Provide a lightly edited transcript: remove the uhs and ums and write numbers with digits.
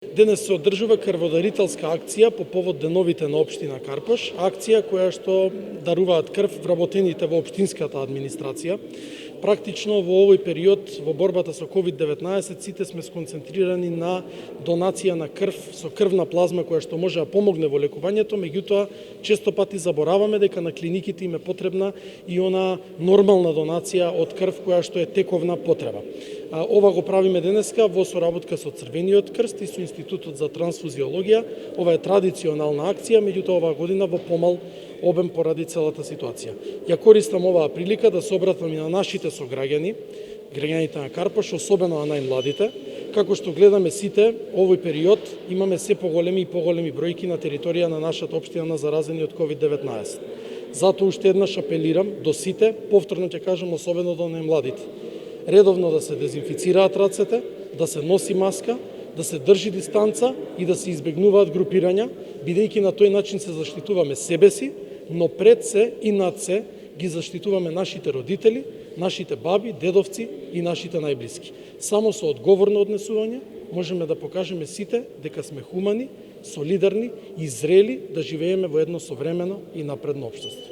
Денес се одржува крводарителска акција по повод деновите на општина Карпош, акција која што даруваат крв вработените во општинската администрација. Практично во овој период во борбата со COVID-19 сите сме сконцентрирани на донација на крв со крвна плазма која што може да помогне во лекувањето, меѓутоа често пати забораваме дека на клиниките им е потребна и она нормална донација од крв која што е тековна потреба. Ова го правиме денеска во соработка со Црвениот крст и со Институтот за трансфузиологија. Ова е традиционална акција, меѓутоа оваа година во помал обем поради целата ситуација. Ја користам оваа прилика да се обратам и на нашите сограѓани, граѓаните на Карпош, особено на најмладите. Како што гледаме сите, овој период имаме се поголеми и поголеми бројки на територија на нашата општина на заразени од COVID-19. Затоа уште еднаш апелирам до сите, повторно ќе кажам, особено до најмладите. Редовно да се дезинфицираат рацете, да се носи маска, да се држи дистанца и да се избегнуваат групирања, бидејќи на тој начин се заштитуваме себе си, но пред се и над се ги заштитуваме нашите родители, нашите баби, дедовци и нашите најблиски. Само со одговорно однесување можеме да покажеме сите дека сме хумани, солидарни и зрели да живееме во едно современо и напредно општество.